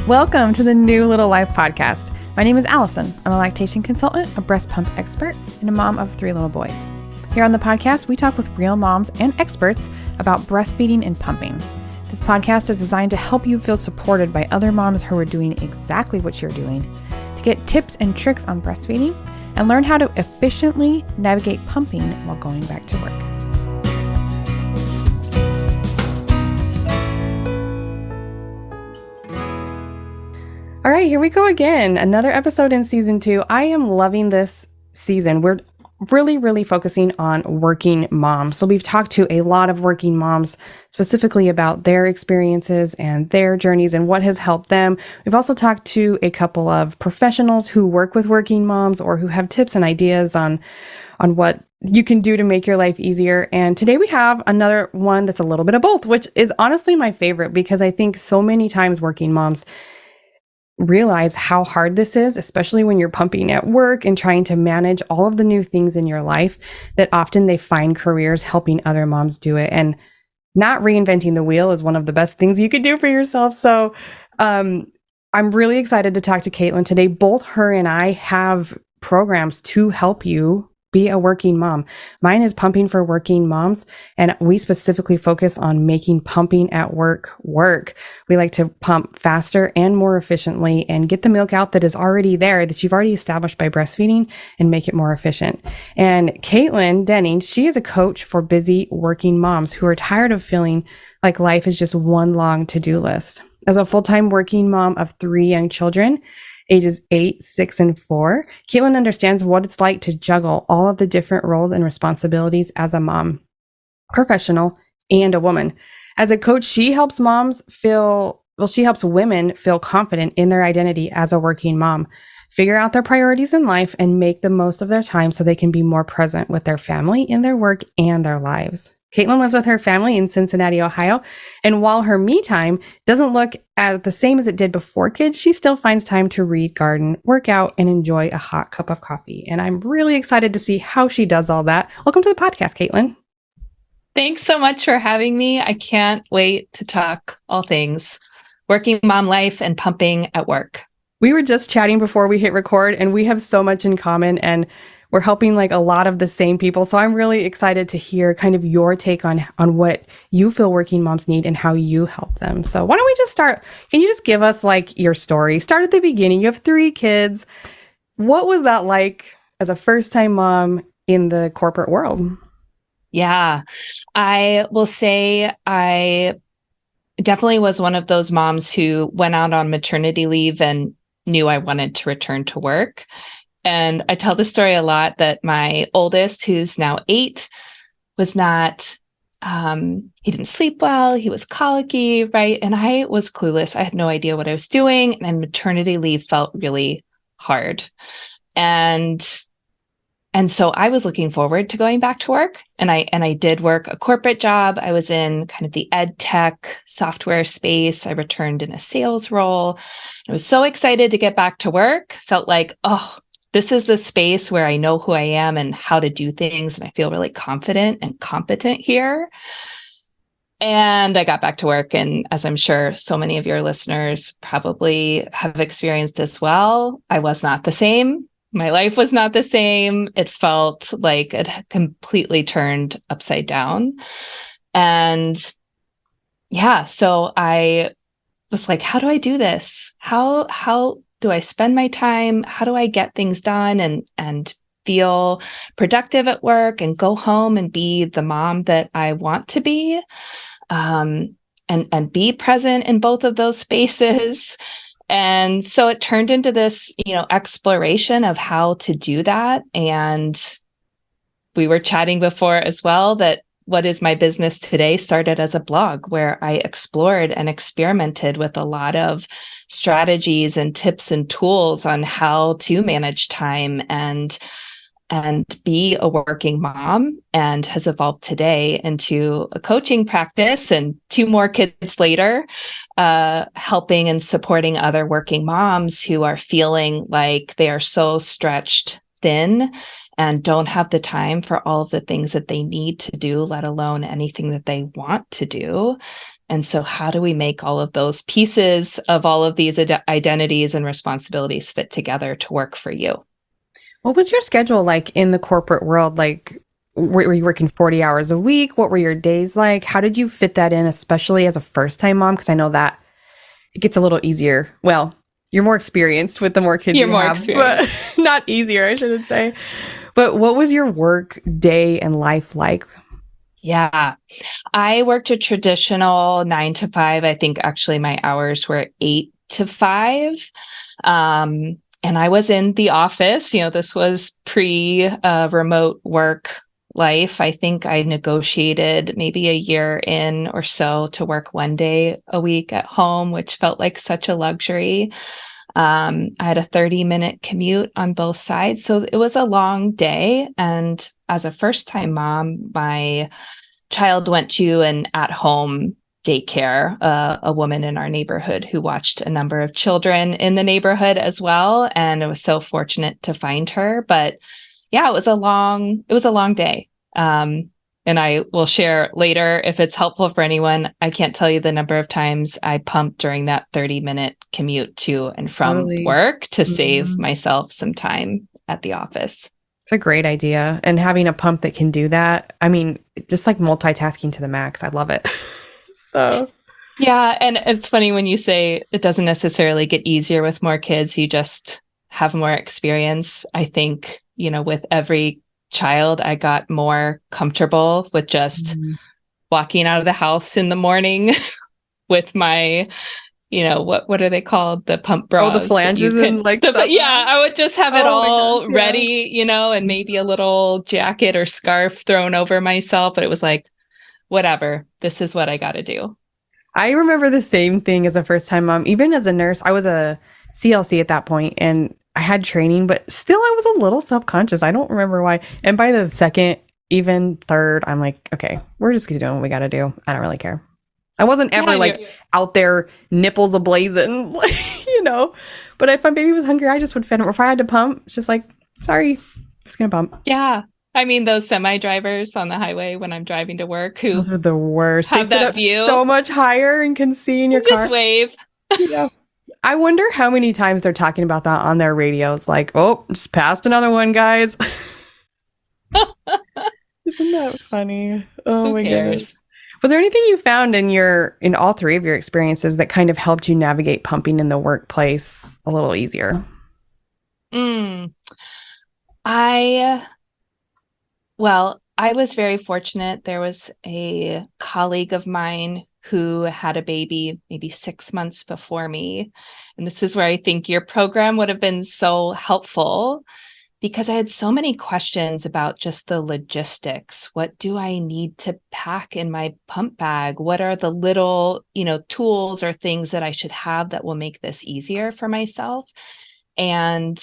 Welcome to the New Little Life podcast. My name is Allison. I'm a lactation consultant, a breast pump expert, and a mom of 3 little boys. Here on the podcast, we talk with real moms and experts about breastfeeding and pumping. This podcast is designed to help you feel supported by other moms who are doing exactly what you're doing, to get tips and tricks on breastfeeding, and learn how to efficiently navigate pumping while going back to work. All right, here we go again. Another episode in season 2. I am loving this season. We're really focusing on working moms. So we've talked to a lot of working moms specifically about their experiences and their journeys and what has helped them. We've also talked to a couple of professionals who work with working moms or who have tips and ideas on what you can do to make your life easier. And today we have another one that's a little bit of both, which is honestly my favorite because I think so many times working moms realize how hard this is, especially when you're pumping at work and trying to manage all of the new things in your life, that often they find careers helping other moms do it. And not reinventing the wheel is one of the best things you could do for yourself. So I'm really excited to talk to Katelyn today. Both her and I have programs to help you be a working mom. Mine is Pumping for Working Moms, and we specifically focus on making pumping at work work. We like to pump faster and more efficiently and get the milk out that is already there, that you've already established by breastfeeding, and make it more efficient. And Katelyn Denning, she is a coach for busy working moms who are tired of feeling like life is just one long to-do list. As a full-time working mom of 3 young children, ages 8, 6, and 4, Katelyn understands what it's like to juggle all of the different roles and responsibilities as a mom, professional, and a woman. As a coach, she helps women feel confident in their identity as a working mom, figure out their priorities in life, and make the most of their time so they can be more present with their family, in their work, and their lives. Katelyn lives with her family in Cincinnati, Ohio, and while her me time doesn't look the same as it did before kids, she still finds time to read, garden, work out, and enjoy a hot cup of coffee. And I'm really excited to see how she does all that. Welcome to the podcast, Katelyn. Thanks so much for having me. I can't wait to talk all things working mom life and pumping at work. We were just chatting before we hit record, and we have so much in common, and we're helping like a lot of the same people. So I'm really excited to hear kind of your take on what you feel working moms need and how you help them. So why don't we just start? Can you just give us like your story? Start at the beginning. You have 3 kids. What was that like as a first-time mom in the corporate world? Yeah, I will say I definitely was one of those moms who went out on maternity leave and knew I wanted to return to work. And I tell this story a lot that my oldest, who's now 8, was not, he didn't sleep well. He was colicky, right? And I was clueless. I had no idea what I was doing. And maternity leave felt really hard. And so I was looking forward to going back to work. And I did work a corporate job. I was in kind of the ed tech software space. I returned in a sales role. I was so excited to get back to work. Felt like, oh, this is the space where I know who I am and how to do things. And I feel really confident and competent here. And I got back to work. And as I'm sure so many of your listeners probably have experienced as well, I was not the same. My life was not the same. It felt like it had completely turned upside down. And yeah, so I was like, how do I do this? How do I spend my time? How do I get things done and feel productive at work and go home and be the mom that I want to be, and be present in both of those spaces? And so it turned into this, exploration of how to do that. And we were chatting before as well that What Is My Business Today started as a blog where I explored and experimented with a lot of strategies and tips and tools on how to manage time and be a working mom, and has evolved today into a coaching practice, and 2 more kids later, helping and supporting other working moms who are feeling like they are so stretched thin and don't have the time for all of the things that they need to do, let alone anything that they want to do. And so how do we make all of those pieces of all of these identities and responsibilities fit together to work for you? What was your schedule like in the corporate world? Like, were you working 40 hours a week? What were your days like? How did you fit that in, especially as a first-time mom? Because I know that it gets a little easier. Well, you're more experienced with the more kids You're you more have, experienced. but not easier, I shouldn't say. But what was your work day and life like? Yeah, I worked a traditional 9 to 5. I think actually my hours were 8 to 5. And I was in the office. This was pre remote work life. I think I negotiated maybe a year in or so to work one day a week at home, which felt like such a luxury. I had a 30-minute commute on both sides. So it was a long day. And as a first-time mom, my child went to an at-home daycare, a woman in our neighborhood who watched a number of children in the neighborhood as well. And I was so fortunate to find her. But yeah, it was a long day. And I will share later if it's helpful for anyone. I can't tell you the number of times I pumped during that 30-minute commute to and from Totally. work to save myself some time at the office. It's a great idea. And having a pump that can do that, I mean, just like multitasking to the max. I love it. So, yeah. And it's funny when you say it doesn't necessarily get easier with more kids, you just have more experience. I think, with every child, I got more comfortable with just walking out of the house in the morning with my, what are they called? The pump bras. Oh, the flanges and like yeah, I would just have it all gosh, ready, and maybe a little jacket or scarf thrown over myself. But it was like, whatever, this is what I got to do. I remember the same thing as a first-time mom. Even as a nurse, I was a CLC at that point, and I had training, but still I was a little self-conscious. I don't remember why. And by the second, even third, I'm like, okay, we're just doing what we got to do. I don't really care. I wasn't ever out there nipples ablazing, but if my baby was hungry, I just would feed him. Or if I had to pump, it's just like, sorry, just going to pump. Yeah. I mean, those semi-drivers on the highway when I'm driving to work who those are the worst. Have they sit that up view so much higher and can see in your car. Just wave. Yeah. I wonder how many times they're talking about that on their radios. Like, oh, just passed another one, guys. Isn't that funny? Oh, my goodness. Was there anything you found in all three of your experiences that kind of helped you navigate pumping in the workplace a little easier? I was very fortunate. There was a colleague of mine who had a baby maybe 6 months before me. And this is where I think your program would have been so helpful, because I had so many questions about just the logistics. What do I need to pack in my pump bag? What are the little, tools or things that I should have that will make this easier for myself? And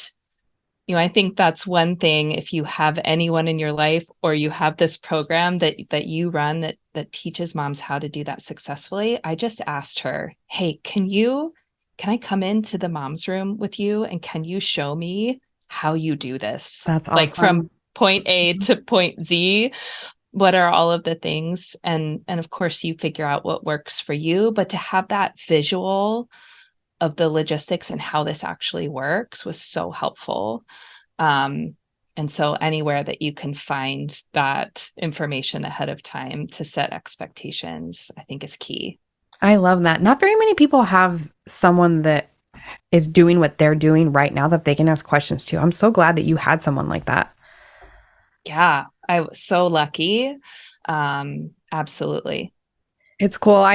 I think that's one thing. If you have anyone in your life, or you have this program that you run that teaches moms how to do that successfully, I just asked her, hey, can I come into the mom's room with you, and can you show me how you do this? That's awesome. Like from point A to point Z, what are all of the things? And of course you figure out what works for you, but to have that visual of the logistics and how this actually works was so helpful. And so anywhere that you can find that information ahead of time to set expectations, I think is key. I love that. Not very many people have someone that is doing what they're doing right now that they can ask questions to. I'm so glad that you had someone like that. Yeah, I was so lucky. Absolutely. It's cool.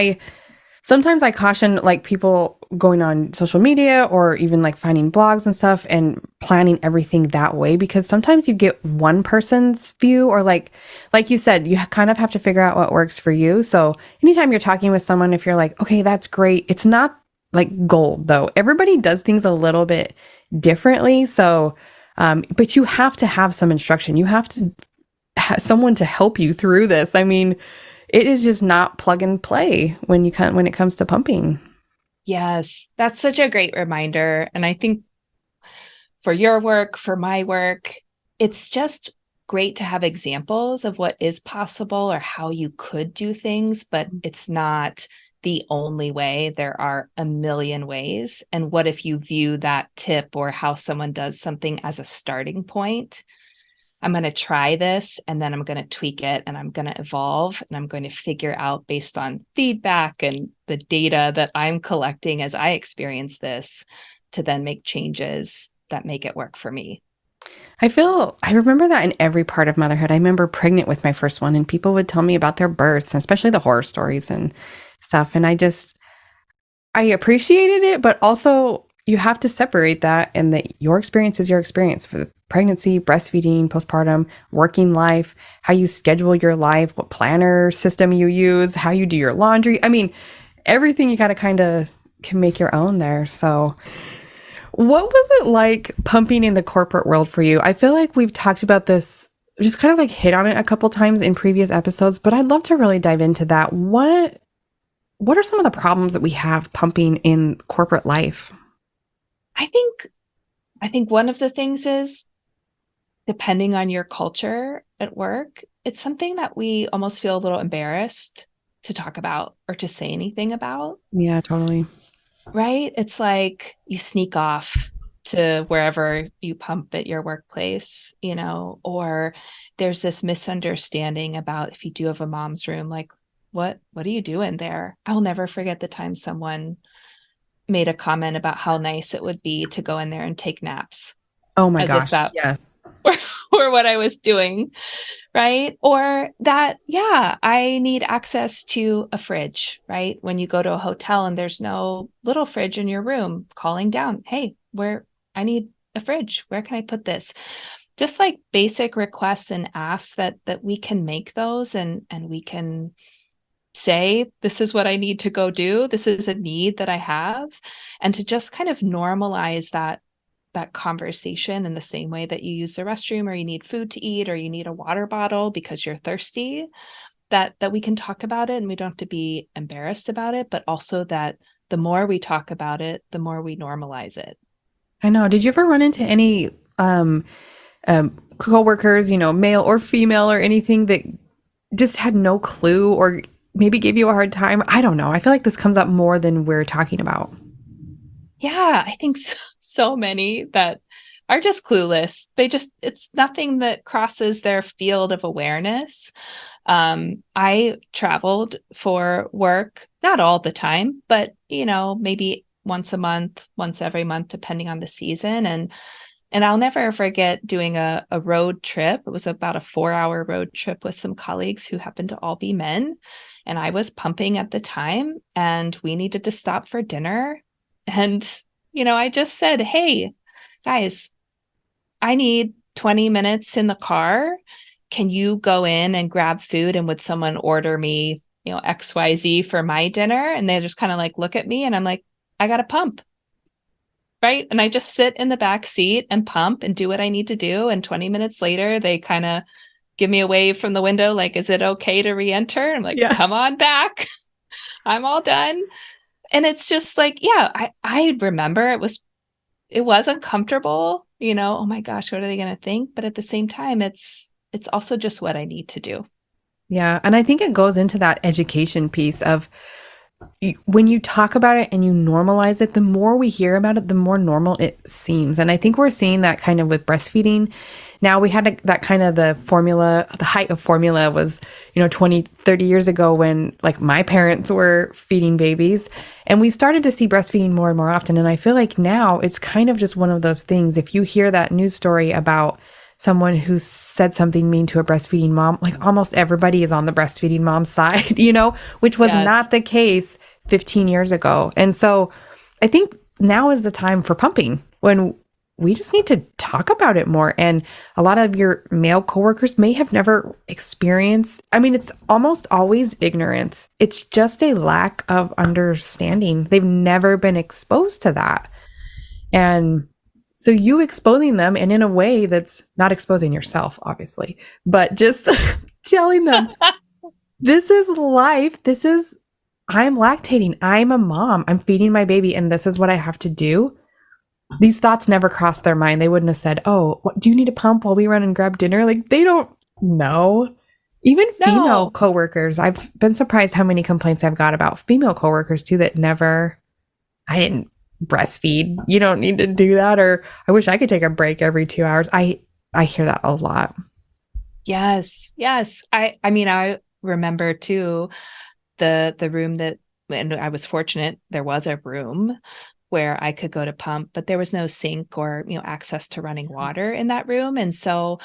Sometimes I caution like people going on social media or even like finding blogs and stuff and planning everything that way, because sometimes you get one person's view, or like you said, you kind of have to figure out what works for you. So anytime you're talking with someone, if you're like, okay, that's great, it's not like gold though. Everybody does things a little bit differently. So, but you have to have some instruction. You have to have someone to help you through this. I mean, it is just not plug and play when it comes to pumping. Yes, that's such a great reminder. And I think for your work, for my work, it's just great to have examples of what is possible or how you could do things, but it's not the only way. There are a million ways. And what if you view that tip or how someone does something as a starting point? I'm going to try this and then I'm going to tweak it and I'm going to evolve and I'm going to figure out based on feedback and the data that I'm collecting as I experience this to then make changes that make it work for me. I remember that in every part of motherhood. I remember pregnant with my first one and people would tell me about their births, and especially the horror stories and stuff. And I appreciated it, but also you have to separate that and that your experience is your experience for the pregnancy, breastfeeding, postpartum, working life, how you schedule your life, what planner system you use, how you do your laundry. I mean, everything you got to kind of can make your own there. So what was it like pumping in the corporate world for you? I feel like we've talked about this, just kind of like hit on it a couple times in previous episodes, but I'd love to really dive into that. What are some of the problems that we have pumping in corporate life? I think one of the things is, depending on your culture at work, it's something that we almost feel a little embarrassed to talk about or to say anything about. Yeah, totally. Right? It's like you sneak off to wherever you pump at your workplace, or there's this misunderstanding about if you do have a mom's room, like, what are you doing there? I will never forget the time someone made a comment about how nice it would be to go in there and take naps. Oh my As if gosh. that Yes. were what I was doing. Right. Or that, yeah, I need access to a fridge, right? When you go to a hotel and there's no little fridge in your room, calling down, hey, I need a fridge. Where can I put this? Just like basic requests and asks that we can make those and we can say, this is what I need to go do. This is a need that I have. And to just kind of normalize that conversation in the same way that you use the restroom or you need food to eat or you need a water bottle because you're thirsty, that we can talk about it and we don't have to be embarrassed about it, but also that the more we talk about it, the more we normalize it. I know. Did you ever run into any coworkers, male or female or anything that just had no clue or maybe gave you a hard time? I don't know. I feel like this comes up more than we're talking about. Yeah, I think so many that are just clueless. It's nothing that crosses their field of awareness. I traveled for work, not all the time, but, maybe once a month, once every month, depending on the season. And I'll never forget doing a road trip. It was about a 4-hour road trip with some colleagues who happened to all be men. And I was pumping at the time and we needed to stop for dinner. And, I just said, hey, guys, I need 20 minutes in the car. Can you go in and grab food? And would someone order me, XYZ for my dinner? And they just kind of like look at me and I'm like, I got to pump. Right. And I just sit in the back seat and pump and do what I need to do. And 20 minutes later, they kind of give me a wave from the window. Like, is it okay to re-enter? I'm like, yeah. Come on back. I'm all done. And it's just like, yeah, I remember it was uncomfortable, oh my gosh, what are they going to think? But at the same time, it's also just what I need to do. Yeah. And I think it goes into that education piece of when you talk about it and you normalize it, the more we hear about it, the more normal it seems. And I think we're seeing that kind of with breastfeeding. Now we had that kind of the height of formula was, 20, 30 years ago when like my parents were feeding babies and we started to see breastfeeding more and more often. And I feel like now it's kind of just one of those things. If you hear that news story about someone who said something mean to a breastfeeding mom, like almost everybody is on the breastfeeding mom's side, which was not the case 15 years ago. And so I think now is the time for pumping when we just need to talk about it more. And a lot of your male coworkers may have never experienced, it's almost always ignorance. It's just a lack of understanding. They've never been exposed to that. And so you exposing them, and in a way that's not exposing yourself, obviously, but just telling them, this is life. I'm lactating. I'm a mom. I'm feeding my baby, and this is what I have to do. These thoughts never crossed their mind. They wouldn't have said, oh, do you need a pump while we run and grab dinner? Like, they don't know. Even female No. coworkers, I've been surprised how many complaints I've got about female coworkers too that never, I didn't breastfeed. You don't need to do that. Or I wish I could take a break every 2 hours. I hear that a lot. Yes. Yes. I mean, I remember too the room that, and I was fortunate there was a room where I could go to pump, but there was no sink or, access to running water in that room. And so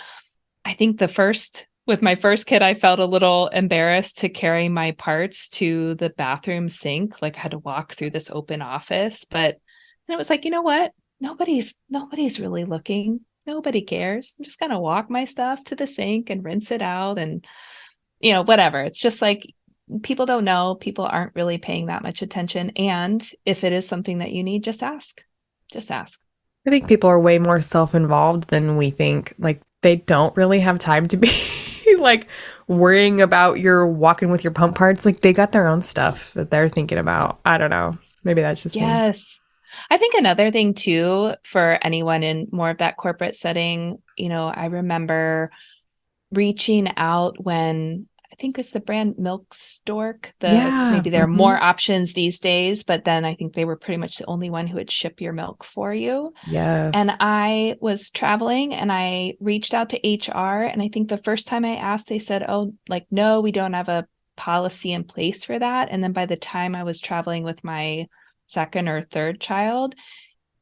I think with my first kid, I felt a little embarrassed to carry my parts to the bathroom sink. Like I had to walk through this open office, but and it was like, you know what? Nobody's really looking. Nobody cares. I'm just gonna walk my stuff to the sink and rinse it out and whatever. It's just like people don't know. People aren't really paying that much attention. And if it is something that you need, just ask. Just ask. I think people are way more self-involved than we think. Like they don't really have time to be like worrying about your walking with your pump parts. Like they got their own stuff that they're thinking about. I don't know. Maybe that's just me. Yes. I think another thing too, for anyone in more of that corporate setting, I remember reaching out when I think it's the brand Milk Stork. Yeah. Maybe there are more options these days, but then I think they were pretty much the only one who would ship your milk for you. Yes. And I was traveling and I reached out to HR. And I think the first time I asked, they said, oh, like, no, we don't have a policy in place for that. And then by the time I was traveling with my second or third child,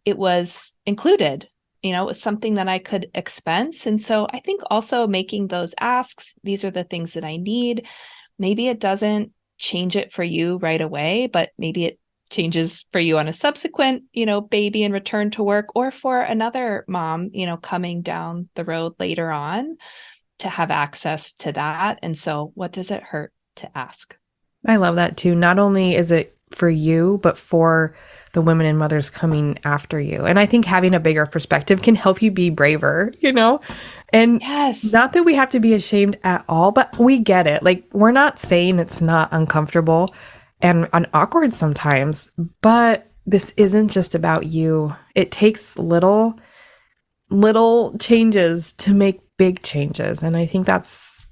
it was included. It was something that I could expense. And so I think also making those asks, these are the things that I need. Maybe it doesn't change it for you right away, but maybe it changes for you on a subsequent, baby and return to work, or for another mom, coming down the road later on to have access to that. And so what does it hurt to ask? I love that too. Not only is it for you, but for the women and mothers coming after you. And I think having a bigger perspective can help you be braver. And Yes. not that we have to be ashamed at all, but we get it. Like, we're not saying it's not uncomfortable and awkward sometimes, but this isn't just about you. It takes little changes to make big changes. And I think that's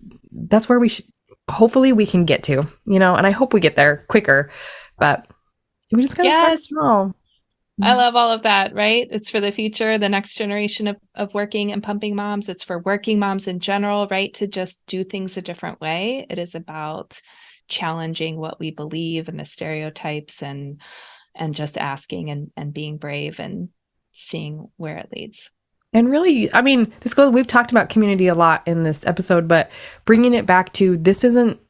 where we should, hopefully we can get to, and I hope we get there quicker, but we just gotta start small. I love all of that, right? It's for the future, the next generation of working and pumping moms. It's for working moms in general, right? To just do things a different way. It is about challenging what we believe and the stereotypes and just asking and being brave and seeing where it leads. And really, I mean, we've talked about community a lot in this episode, but bringing it back to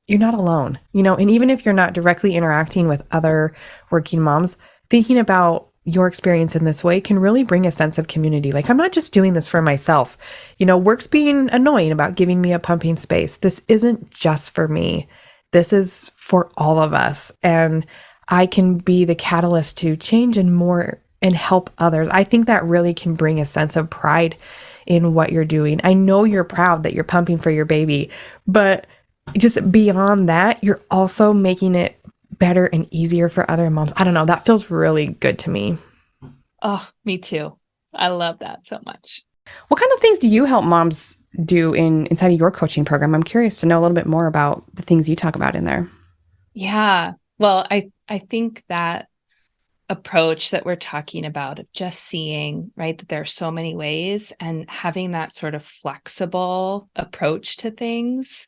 you're not alone, and even if you're not directly interacting with other working moms, thinking about your experience in this way can really bring a sense of community. Like, I'm not just doing this for myself. Work's being annoying about giving me a pumping space. This isn't just for me. This is for all of us. And I can be the catalyst to change and help others. I think that really can bring a sense of pride in what you're doing. I know you're proud that you're pumping for your baby, but just beyond that, you're also making it better and easier for other moms. I don't know. That feels really good to me. Oh, me too. I love that so much. What kind of things do you help moms do inside of your coaching program? I'm curious to know a little bit more about the things you talk about in there. Yeah. Well, I think that approach that we're talking about of just seeing, right, that there are so many ways and having that sort of flexible approach to things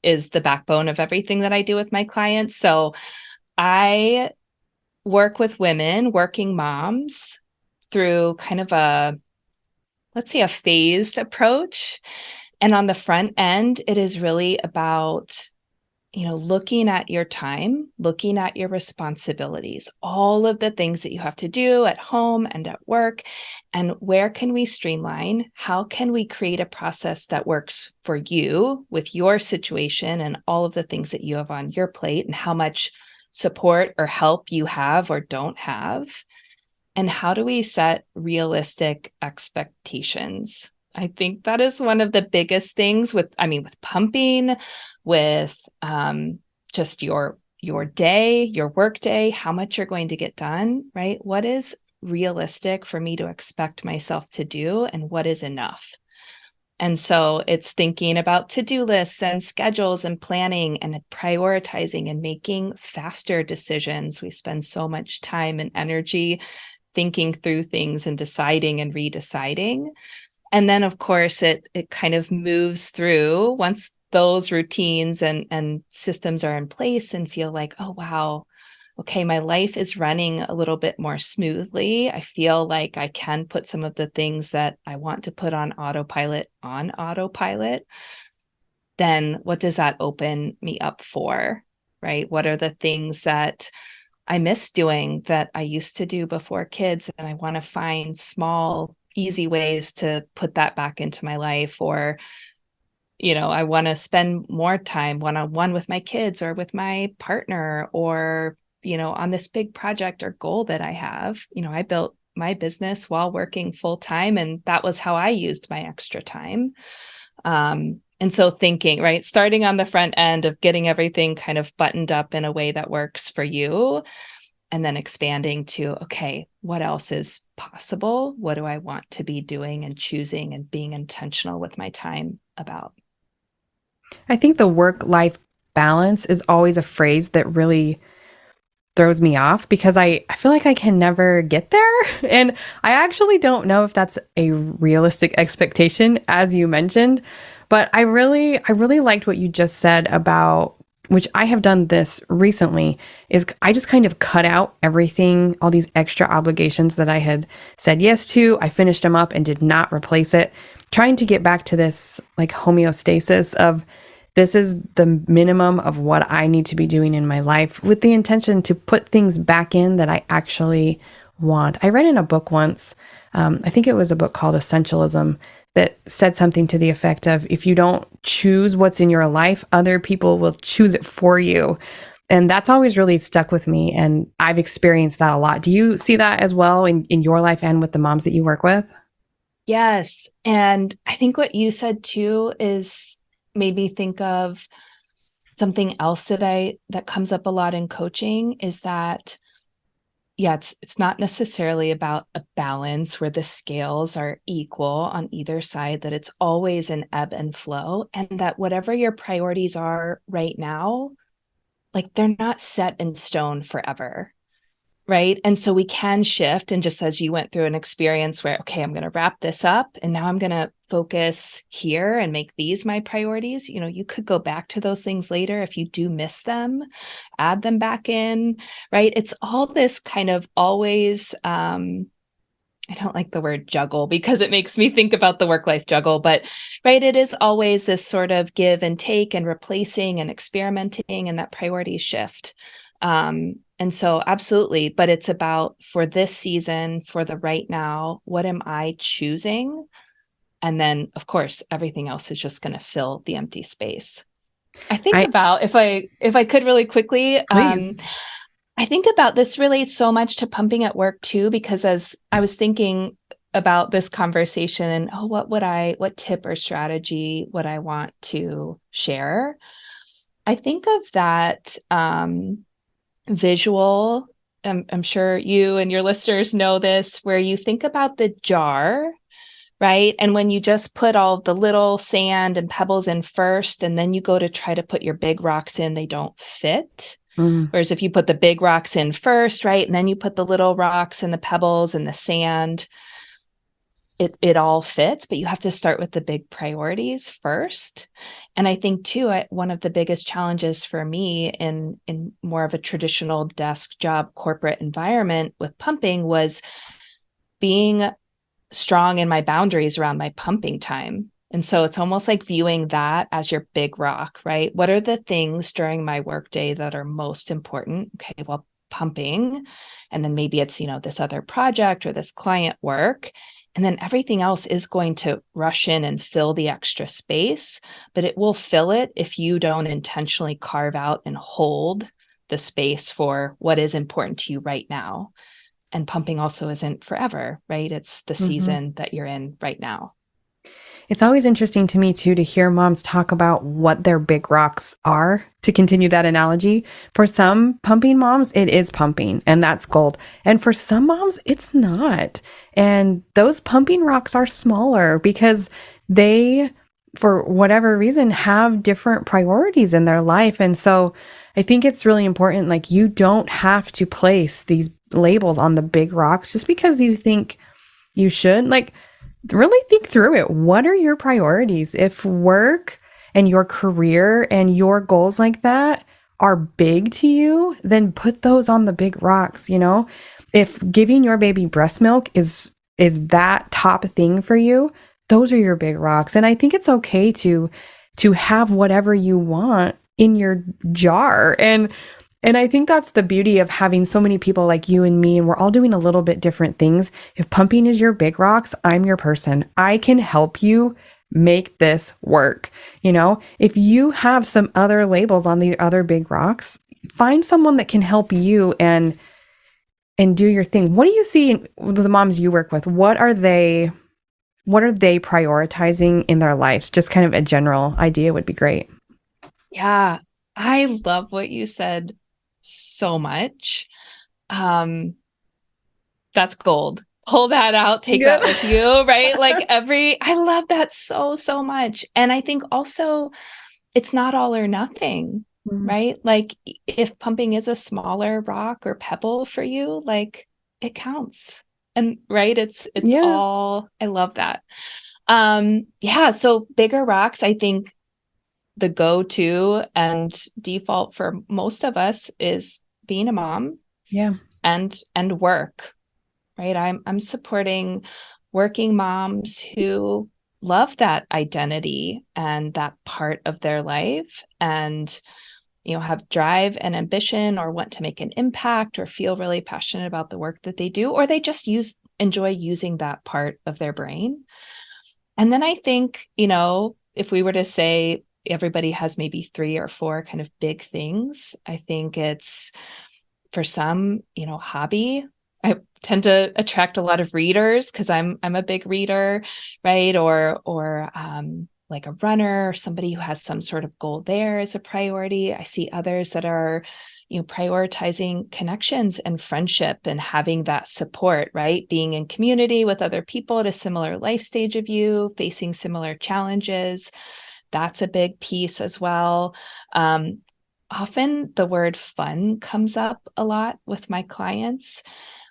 is the backbone of everything that I do with my clients. So I work with women, working moms, through kind of let's say a phased approach. And on the front end, it is really about looking at your time, looking at your responsibilities, all of the things that you have to do at home and at work, and where can we streamline? How can we create a process that works for you with your situation and all of the things that you have on your plate and how much support or help you have or don't have? And how do we set realistic expectations? I think that is one of the biggest things with pumping, with just your day, your work day, how much you're going to get done, right? What is realistic for me to expect myself to do and what is enough? And so it's thinking about to-do lists and schedules and planning and prioritizing and making faster decisions. We spend so much time and energy thinking through things and deciding and redeciding. And then, of course, it kind of moves through once those routines and systems are in place and feel like, oh, wow, okay, my life is running a little bit more smoothly. I feel like I can put some of the things that I want to put on autopilot. Then what does that open me up for, right? What are the things that I miss doing that I used to do before kids? And I want to find small, easy ways to put that back into my life. Or, I want to spend more time one-on-one with my kids or with my partner, or on this big project or goal that I have. I built my business while working full time, and that was how I used my extra time. And so thinking, right, starting on the front end of getting everything kind of buttoned up in a way that works for you, and then expanding to, okay, what else is possible? What do I want to be doing and choosing and being intentional with my time about? I think the work-life balance is always a phrase that really throws me off because I feel like I can never get there. And I actually don't know if that's a realistic expectation, as you mentioned. But I really liked what you just said about, which I have done this recently, is I just kind of cut out everything, all these extra obligations that I had said yes to. I finished them up and did not replace it, trying to get back to this like homeostasis of, this is the minimum of what I need to be doing in my life, with the intention to put things back in that I actually want. I read in a book once, I think it was a book called Essentialism, that said something to the effect of, if you don't choose what's in your life, other people will choose it for you. And that's always really stuck with me. And I've experienced that a lot. Do you see that as well in your life and with the moms that you work with? Yes. And I think what you said too is made me think of something else that comes up a lot in coaching, is that, yeah, it's not necessarily about a balance where the scales are equal on either side, that it's always an ebb and flow, and that whatever your priorities are right now, like, they're not set in stone forever. Right. And so we can shift. And just as you went through an experience where, okay, I'm going to wrap this up and now I'm going to focus here and make these my priorities. You could go back to those things later. If you do miss them, add them back in. Right. It's all this kind of always, I don't like the word juggle because it makes me think about the work-life juggle, but right, it is always this sort of give and take and replacing and experimenting, and that priority shift. And so absolutely, but it's about, for this season, for the right now, what am I choosing? And then of course, everything else is just going to fill the empty space. I think about, if I could really quickly, I think about, this relates so much to pumping at work too, because as I was thinking about this conversation and, what tip or strategy would I want to share? I think of that, visual. I'm sure you and your listeners know this, where you think about the jar, right? And when you just put all the little sand and pebbles in first, and then you go to try to put your big rocks in, they don't fit. Whereas if you put the big rocks in first, right, and then you put the little rocks and the pebbles and the sand, it all fits, but you have to start with the big priorities first. And I think too, one of the biggest challenges for me in more of a traditional desk job corporate environment with pumping was being strong in my boundaries around my pumping time. And so it's almost like viewing that as your big rock, right? What are the things during my workday that are most important? Okay, well, pumping, and then maybe it's, this other project or this client work. And then everything else is going to rush in and fill the extra space, but it will fill it if you don't intentionally carve out and hold the space for what is important to you right now. And pumping also isn't forever, right? It's the season that you're in right now. It's always interesting to me too to hear moms talk about what their big rocks are, to continue that analogy. For some pumping moms, it is pumping, and that's gold. And for some moms, it's not. And those pumping rocks are smaller because they, for whatever reason, have different priorities in their life. And so I think it's really important. Like, you don't have to place these labels on the big rocks just because you think you should. Like, really think through it. What are your priorities? If work and your career and your goals like that are big to you, then put those on the big rocks, you know? If giving your baby breast milk is that top thing for you, those are your big rocks. And I think it's okay to have whatever you want in your jar. And I think that's the beauty of having so many people like you and me, and we're all doing a little bit different things. If pumping is your big rocks, I'm your person. I can help you make this work. You know, if you have some other labels on the other big rocks, find someone that can help you and do your thing. What do you see in the moms you work with? What are they prioritizing in their lives? Just kind of a general idea would be great. Yeah, I love what you said so much. That's gold. Pull that out, take Good. that with you, right? Like I love that so, so much. And I think also it's not all or nothing, right? Like if pumping is a smaller rock or pebble for you, like it counts. And right, it's Yeah. all, I love that. Yeah, so bigger rocks, I think the go-to and default for most of us is being a mom Yeah. and work, right? I'm supporting working moms who love that identity and that part of their life and have drive and ambition or want to make an impact or feel really passionate about the work that they do, or they just enjoy using that part of their brain. And then I think, if we were to say everybody has maybe 3 or 4 kind of big things, I think it's for some, hobby. I tend to attract a lot of readers because I'm a big reader, right? Or like a runner or somebody who has some sort of goal there as a priority. I see others that are, prioritizing connections and friendship and having that support, right? Being in community with other people at a similar life stage of you, facing similar challenges. That's a big piece as well. Often the word fun comes up a lot with my clients,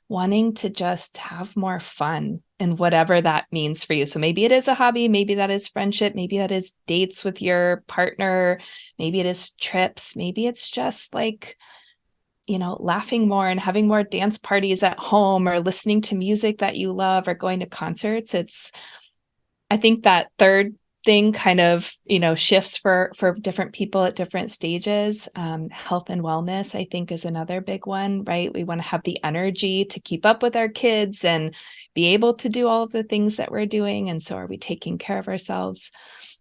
wanting to just have more fun and whatever that means for you. So maybe it is a hobby, maybe that is friendship, maybe that is dates with your partner, maybe it is trips, maybe it's just like, laughing more and having more dance parties at home or listening to music that you love or going to concerts. I think that third thing kind of, shifts for different people at different stages. Health and wellness, I think, is another big one, right? We want to have the energy to keep up with our kids and be able to do all of the things that we're doing. And so are we taking care of ourselves?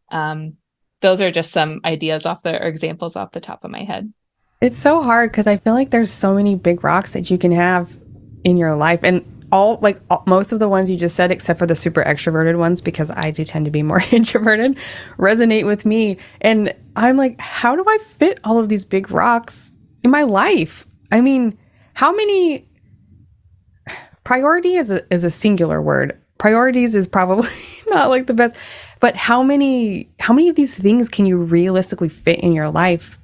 Those are just some ideas or examples off the top of my head. It's so hard because I feel like there's so many big rocks that you can have in your life. And most of the ones you just said, except for the super extroverted ones, because I do tend to be more introverted, resonate with me. And I'm like, how do I fit all of these big rocks in my life? I mean, how many priority is a singular word. Priorities is probably not like the best, but how many of these things can you realistically fit in your life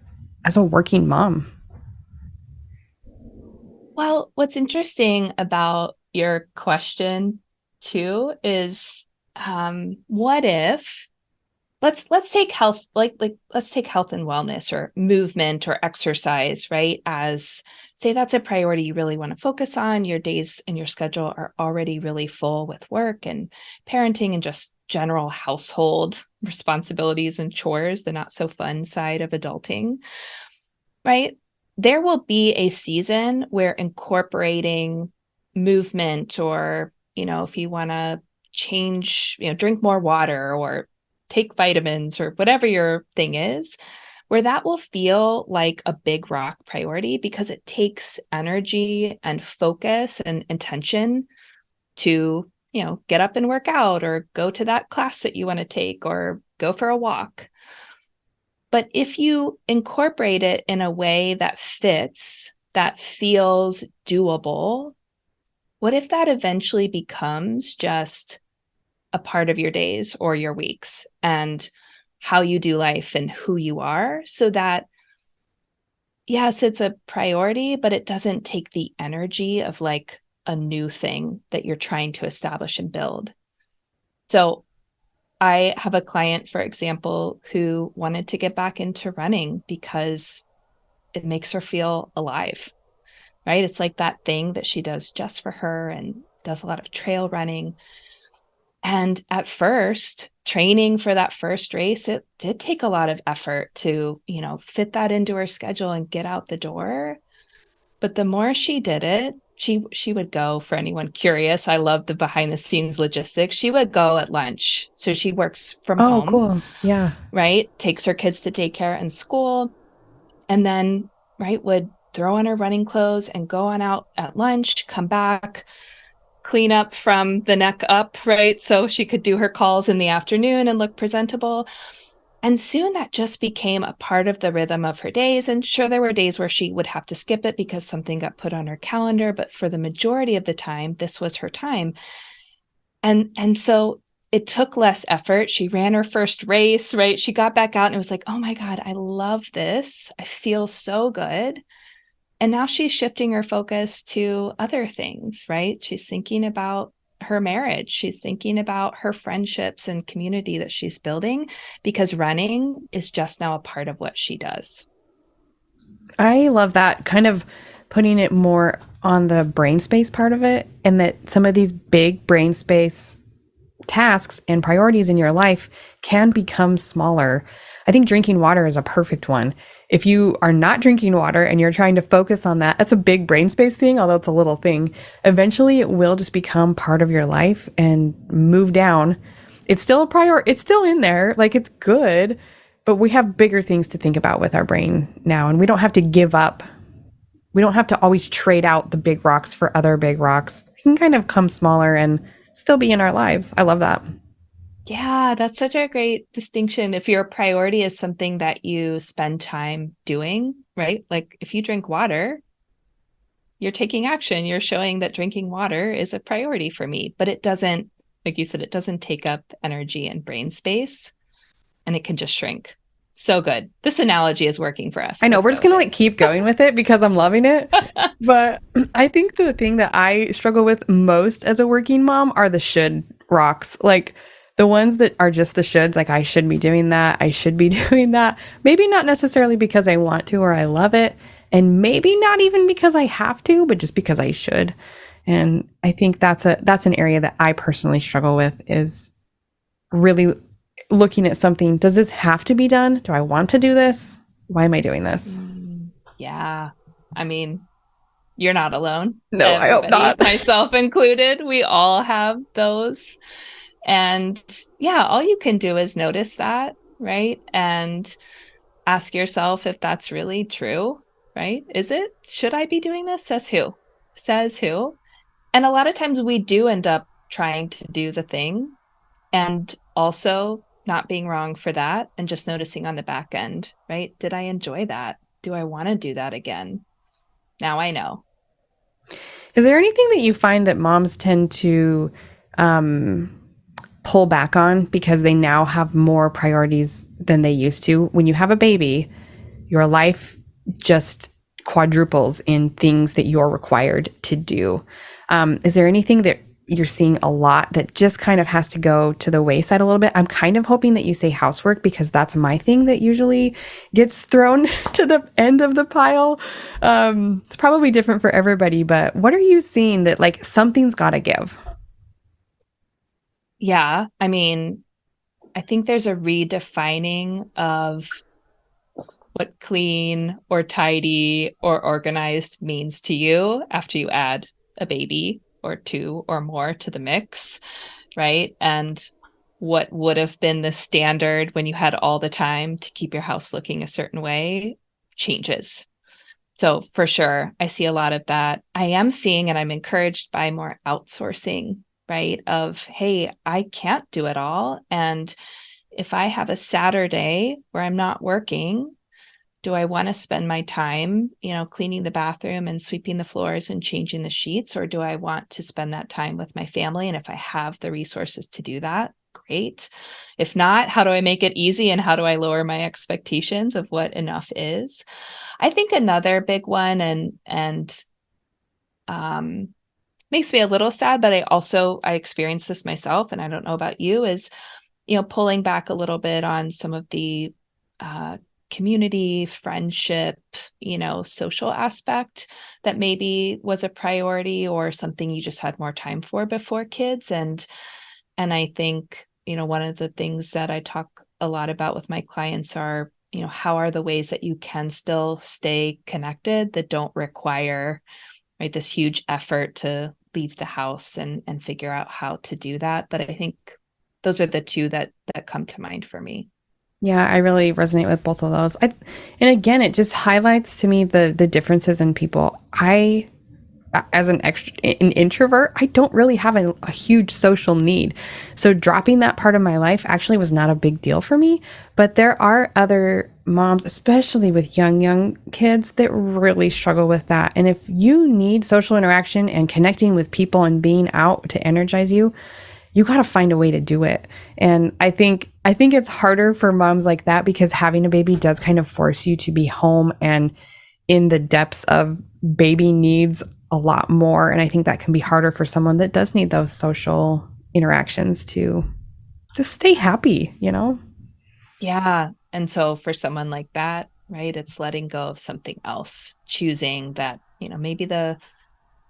as a working mom? Well, what's interesting about your question too is what if let's take health let's take health and wellness or movement or exercise, right? As say that's a priority you really want to focus on. Your days and your schedule are already really full with work and parenting and just general household responsibilities and chores, the not so fun side of adulting, right? There will be a season where incorporating movement or, if you want to change, drink more water or take vitamins or whatever your thing is, where that will feel like a big rock priority because it takes energy and focus and intention to, get up and work out or go to that class that you want to take or go for a walk. But if you incorporate it in a way that fits, that feels doable, what if that eventually becomes just a part of your days or your weeks and how you do life and who you are, so that, yes, it's a priority, but it doesn't take the energy of like a new thing that you're trying to establish and build. So I have a client, for example, who wanted to get back into running because it makes her feel alive, right? It's like that thing that she does just for her and does a lot of trail running. And at first, training for that first race, it did take a lot of effort to, fit that into her schedule and get out the door. But the more she did it, she would go, for anyone curious, I love the behind the scenes logistics. She would go at lunch. So she works from Oh, home, cool. Yeah. right? Takes her kids to daycare and school, and then, right, would throw on her running clothes and go on out at lunch, come back, clean up from the neck up, right? So she could do her calls in the afternoon and look presentable. And soon that just became a part of the rhythm of her days. And sure, there were days where she would have to skip it because something got put on her calendar, but for the majority of the time, this was her time. And so it took less effort. She ran her first race, right? She got back out and it was like, oh my God, I love this. I feel so good. And now she's shifting her focus to other things, right? She's thinking about her marriage. She's thinking about her friendships and community that she's building, because running is just now a part of what she does. I love that, kind of putting it more on the brain space part of it, and that some of these big brain space tasks and priorities in your life can become smaller. I think drinking water is a perfect one. If you are not drinking water and you're trying to focus on that, that's a big brain space thing, although it's a little thing. Eventually it will just become part of your life and move down. It's still a priority. It's still in there. Like, it's good, but we have bigger things to think about with our brain now. And we don't have to give up. We don't have to always trade out the big rocks for other big rocks. They can kind of come smaller and still be in our lives. I love that. Yeah, that's such a great distinction. If your priority is something that you spend time doing, right? Like if you drink water, you're taking action. You're showing that drinking water is a priority for me, but it doesn't, like you said, it doesn't take up energy and brain space, and it can just shrink. So good. This analogy is working for us. I know Let's we're go just going to with like keep going with it because I'm loving it. But I think the thing that I struggle with most as a working mom are the should rocks. Like the ones that are just the shoulds, like I should be doing that. I should be doing that. Maybe not necessarily because I want to or I love it. And maybe not even because I have to, but just because I should. And I think that's an area that I personally struggle with, is really looking at something. Does this have to be done? Do I want to do this? Why am I doing this? Yeah. I mean, you're not alone. No, I hope Everybody, not. myself included, we all have those. And yeah, all you can do is notice that, right? And ask yourself if that's really true, right? Is it? Should I be doing this? Says who? Says who? And a lot of times we do end up trying to do the thing, and also not being wrong for that, and just noticing on the back end, right? Did I enjoy that? Do I want to do that again? Now I know. Is there anything that you find that moms tend to pull back on because they now have more priorities than they used to? When you have a baby, your life just quadruples in things that you're required to do. Is there anything that you're seeing a lot that just kind of has to go to the wayside a little bit? I'm kind of hoping that you say housework, because that's my thing that usually gets thrown to the end of the pile. It's probably different for everybody, but what are you seeing that like something's got to give? Yeah. I mean, I think there's a redefining of what clean or tidy or organized means to you after you add a baby or two or more to the mix, right? And what would have been the standard when you had all the time to keep your house looking a certain way changes. So for sure, I see a lot of that. I am seeing, and I'm encouraged by, more outsourcing, right? Of, hey, I can't do it all. And if I have a Saturday where I'm not working, do I want to spend my time, cleaning the bathroom and sweeping the floors and changing the sheets? Or do I want to spend that time with my family? And if I have the resources to do that, great. If not, how do I make it easy and how do I lower my expectations of what enough is? I think another big one and makes me a little sad, but I experienced this myself, and I don't know about you, is, pulling back a little bit on some of the community, friendship, social aspect that maybe was a priority or something you just had more time for before kids. And I think, one of the things that I talk a lot about with my clients are, how are the ways that you can still stay connected that don't require, right, this huge effort to leave the house and figure out how to do that. But I think those are the two that come to mind for me. Yeah, I really resonate with both of those. And again, it just highlights to me the differences in people. As an introvert, I don't really have a huge social need. So dropping that part of my life actually was not a big deal for me. But there are other moms, especially with young kids, that really struggle with that. And if you need social interaction and connecting with people and being out to energize you, you got to find a way to do it. And I think it's harder for moms like that because having a baby does kind of force you to be home and in the depths of baby needs a lot more. And I think that can be harder for someone that does need those social interactions to stay happy, Yeah. And so for someone like that, right, it's letting go of something else, choosing that, maybe the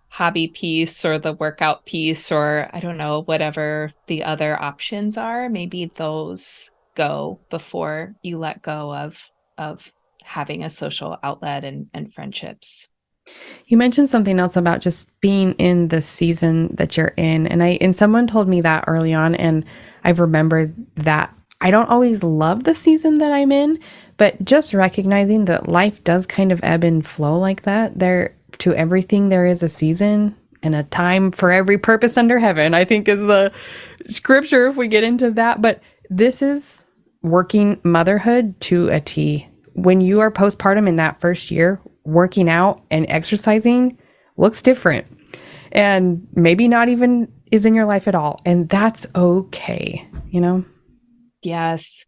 hobby piece or the workout piece, or I don't know, whatever the other options are, maybe those go before you let go of having a social outlet and friendships. You mentioned something else about just being in the season that you're in. And someone told me that early on, and I've remembered that I don't always love the season that I'm in, but just recognizing that life does kind of ebb and flow like that. To everything, there is a season and a time for every purpose under heaven, I think is the scripture if we get into that. But this is working motherhood to a T. When you are postpartum in that first year, working out and exercising looks different and maybe not even is in your life at all. And that's okay. Yes.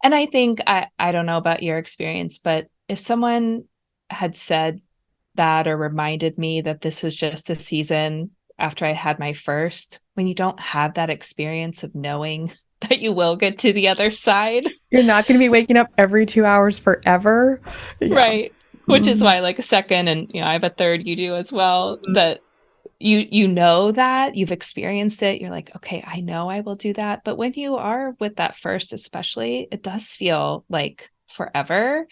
And I think, I don't know about your experience, but if someone had said that or reminded me that this was just a season after I had my first, when you don't have that experience of knowing that you will get to the other side. You're not going to be waking up every 2 hours forever. Yeah. Right. Which is why like a second, and I have a third, you do as well, that you know that you've experienced it. You're like, okay, I know I will do that. But when you are with that first, especially, it does feel like forever.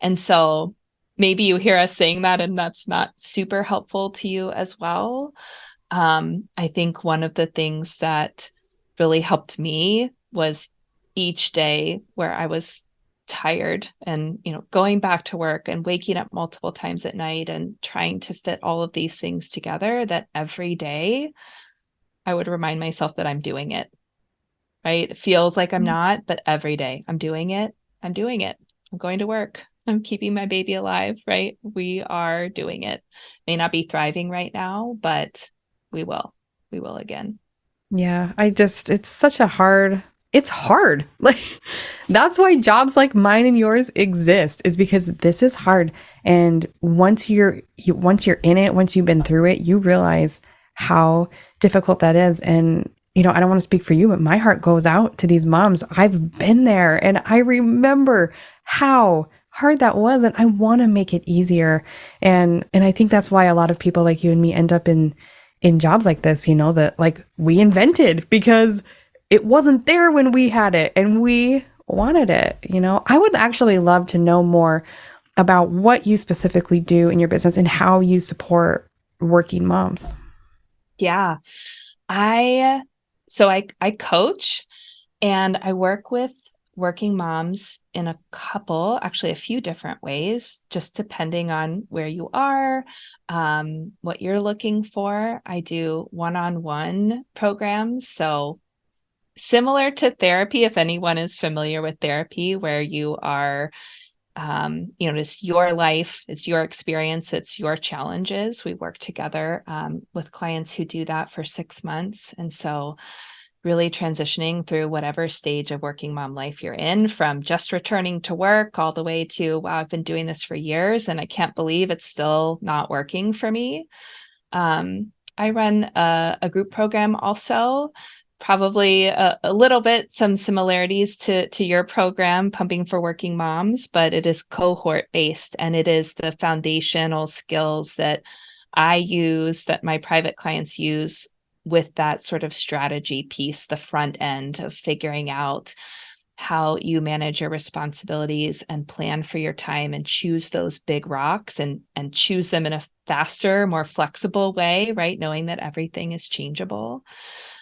And so maybe you hear us saying that and that's not super helpful to you as well. I think one of the things that really helped me was each day where I was tired and, going back to work and waking up multiple times at night and trying to fit all of these things together, that every day I would remind myself that I'm doing it, right? It feels like I'm not, but every day I'm doing it. I'm doing it. I'm going to work. I'm keeping my baby alive, right? We are doing it. May not be thriving right now, but we will. We will again. Yeah, it's hard. Like that's why jobs like mine and yours exist, is because this is hard. And once you're in it, once you've been through it, you realize how difficult that is. And I don't want to speak for you, but my heart goes out to these moms. I've been there and I remember how hard that was, and I want to make it easier. And I think that's why a lot of people like you and me end up in jobs like this, that like we invented because it wasn't there when we had it and we wanted it. I would actually love to know more about what you specifically do in your business and how you support working moms. Yeah. I coach and I work with working moms in actually a few different ways, just depending on where you are, what you're looking for. I do one-on-one programs. So similar to therapy, if anyone is familiar with therapy, where you are It's your life, it's your experience, it's your challenges. We work together with clients who do that for 6 months. And so really transitioning through whatever stage of working mom life you're in, from just returning to work all the way to, wow, I've been doing this for years and I can't believe it's still not working for me. I run a group program also, probably a little bit some similarities to your program, Pumping for Working Moms, but it is cohort based, and it is the foundational skills that I use, that my private clients use, with that sort of strategy piece, the front end of figuring out how you manage your responsibilities and plan for your time and choose those big rocks and choose them in a faster, more flexible way, right? Knowing that everything is changeable.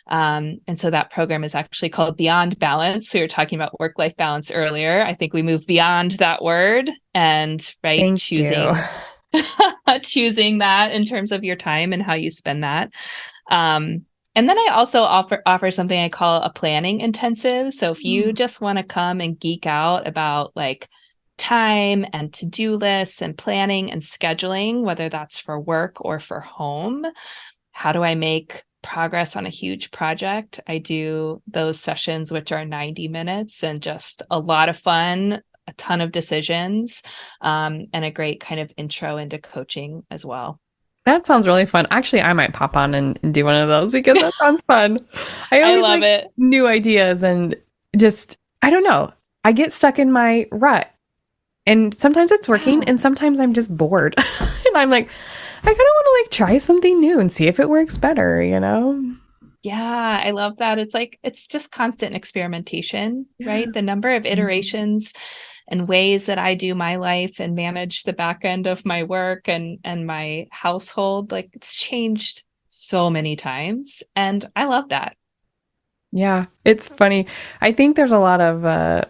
And so that program is actually called Beyond Balance. We were talking about work-life balance earlier. I think we move beyond that word and, right, Thank you. choosing that in terms of your time and how you spend that. And then I also offer something I call a planning intensive. So if you just want to come and geek out about like time and to-do lists and planning and scheduling, whether that's for work or for home, how do I make progress on a huge project? I do those sessions, which are 90 minutes and just a lot of fun, a ton of decisions, and a great kind of intro into coaching as well. That sounds really fun. Actually, I might pop on and do one of those because that sounds fun. I I always love like it. new ideas and just, I don't know. I get stuck in my rut and sometimes it's working and sometimes I'm just bored. And I'm like, I kind of want to like try something new and see if it works better, you know? Yeah, I love that. It's like, it's just constant experimentation, right? The number of iterations and ways that I do my life and manage the back end of my work and my household, like it's changed so many times. And I love that. Yeah, it's funny. I think there's a lot of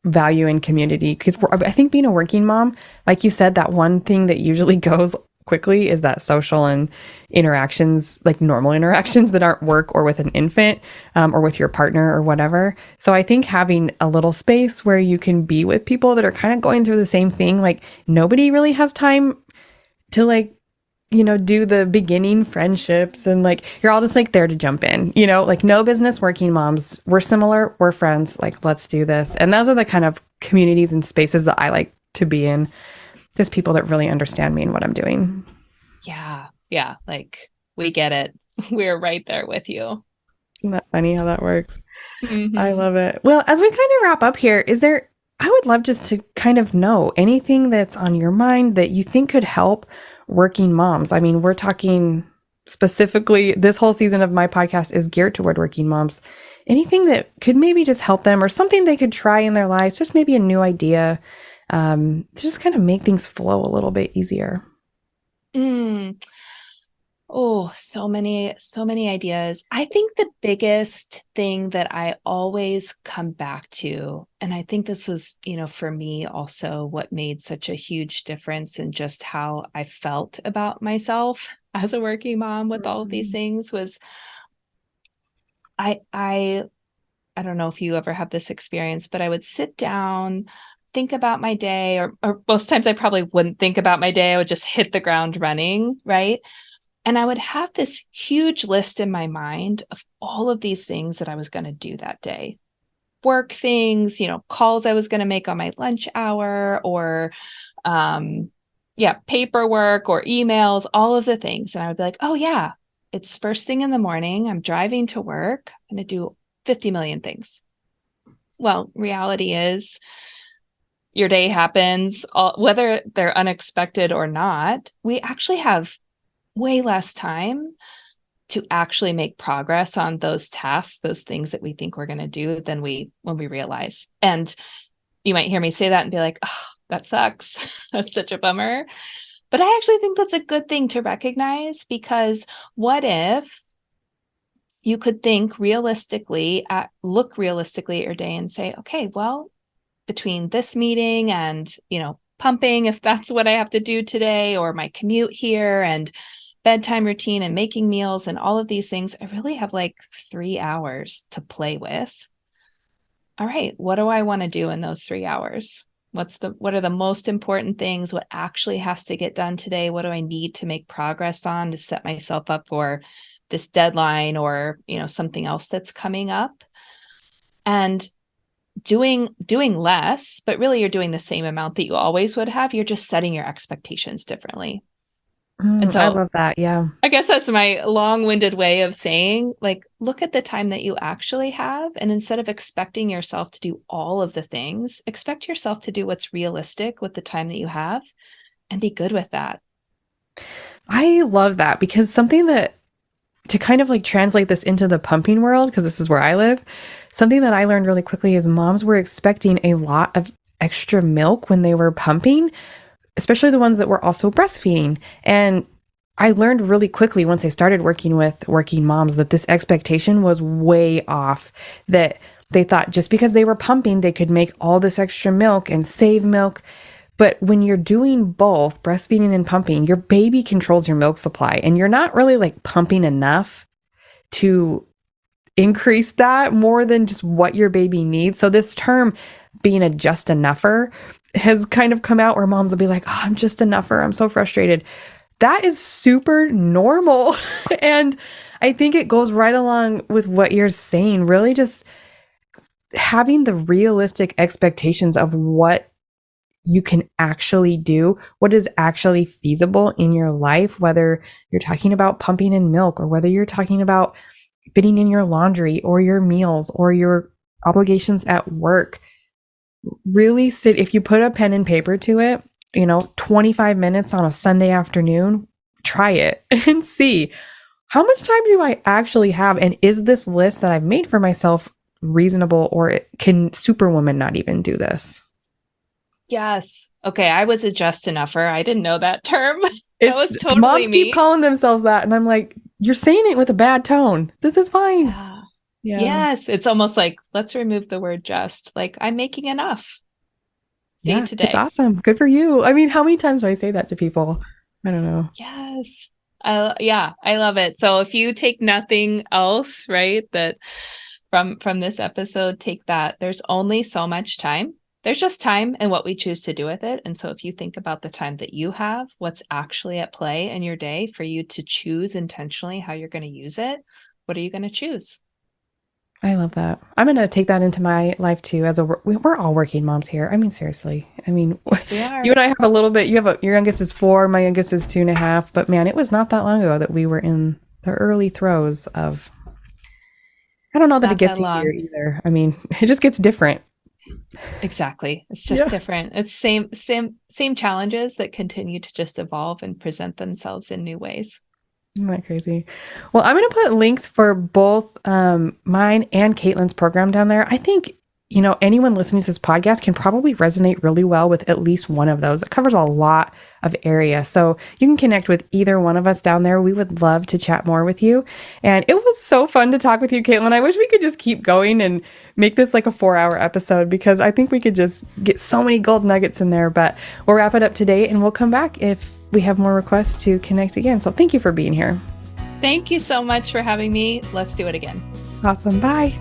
value in community because I think being a working mom, like you said, that one thing that usually goes quickly is that social and interactions, like normal interactions that aren't work or with an infant or with your partner or whatever. So I think having a little space where you can be with people that are kind of going through the same thing, like nobody really has time to like do the beginning friendships and like you're all just like there to jump in, like no business working moms. We're similar, we're friends, like let's do this. And those are the kind of communities and spaces that I like to be in. Just people that really understand me and what I'm doing. Yeah. Yeah. Like we get it. We're right there with you. Isn't that funny how that works? I Mm-hmm. love it. Well, as we kind of wrap up here, I would love just to kind of know anything that's on your mind that you think could help working moms. I mean, we're talking specifically, this whole season of my podcast is geared toward working moms. Anything that could maybe just help them or something they could try in their lives, just maybe a new idea to just kind of make things flow a little bit easier. Mm. Oh, so many ideas. I think the biggest thing that I always come back to, and I think this was, for me also what made such a huge difference in just how I felt about myself as a working mom with all of these things, was I don't know if you ever have this experience, but I would sit down, think about my day, or most times I probably wouldn't think about my day. I would just hit the ground running, right? And I would have this huge list in my mind of all of these things that I was going to do that day. Work things, calls I was going to make on my lunch hour, or paperwork or emails, all of the things. And I would be like, oh yeah, it's first thing in the morning. I'm driving to work. I'm going to do 50 million things. Well, reality is your day happens, whether they're unexpected or not. We actually have way less time to actually make progress on those tasks, those things that we think we're going to do than when we realize. And you might hear me say that and be like, oh, that sucks. That's such a bummer. But I actually think that's a good thing to recognize, because what if you could look realistically at your day and say, okay, well, between this meeting and, pumping, if that's what I have to do today, or my commute here and bedtime routine and making meals and all of these things, I really have like 3 hours to play with. All right, what do I want to do in those 3 hours? What are the most important things? What actually has to get done today? What do I need to make progress on to set myself up for this deadline or, something else that's coming up? And doing less, but really you're doing the same amount that you always would have. You're just setting your expectations differently. And so I love that. Yeah. I guess that's my long-winded way of saying, like, look at the time that you actually have. And instead of expecting yourself to do all of the things, expect yourself to do what's realistic with the time that you have and be good with that. I love that, because something that, to kind of like translate this into the pumping world, because this is where I live, something that I learned really quickly is moms were expecting a lot of extra milk when they were pumping, especially the ones that were also breastfeeding. And I learned really quickly once I started working with working moms that this expectation was way off, that they thought just because they were pumping, they could make all this extra milk and save milk. But when you're doing both breastfeeding and pumping, your baby controls your milk supply, and you're not really like pumping enough to increase that more than just what your baby needs. So this term being a just enougher has kind of come out, where moms will be like, oh, I'm just enougher. I'm so frustrated. That is super normal. And I think it goes right along with what you're saying, really just having the realistic expectations of what you can actually do, what is actually feasible in your life, whether you're talking about pumping in milk, or whether you're talking about fitting in your laundry or your meals or your obligations at work. Really sit, if you put a pen and paper to it, 25 minutes on a Sunday afternoon, try it and see how much time do I actually have? And is this list that I've made for myself reasonable, or can Superwoman not even do this? Yes. Okay. I was a just enougher. I didn't know that term. That was totally moms me. keep calling themselves that. And I'm like, you're saying it with a bad tone. This is fine. Yeah. Yes. It's almost like, let's remove the word just. Like, I'm making enough day to day. It's awesome. Good for you. I mean, how many times do I say that to people? I don't know. Yes. Yeah, I love it. So if you take nothing else, right, that from this episode, take that. There's only so much time. There's just time and what we choose to do with it. And so if you think about the time that you have, what's actually at play in your day for you to choose intentionally how you're going to use it, what are you going to choose? I love that. I'm going to take that into my life too. We're all working moms here. I mean, seriously. I mean, yes, we are. You and I have a little bit, your youngest is 4, my youngest is 2.5, but man, it was not that long ago that we were in the early throes of, I don't know that it gets easier either. I mean, it just gets different. Exactly. It's just different. It's same challenges that continue to just evolve and present themselves in new ways. Isn't that crazy? Well, I'm going to put links for both mine and Katelyn's program down there. I think, anyone listening to this podcast can probably resonate really well with at least one of those. It covers a lot of area. So you can connect with either one of us down there. We would love to chat more with you. And it was so fun to talk with you, Katelyn. I wish we could just keep going and make this like a 4-hour episode, because I think we could just get so many gold nuggets in there. But we'll wrap it up today, and we'll come back if we have more requests to connect again. So thank you for being here. Thank you so much for having me. Let's do it again. Awesome. Bye.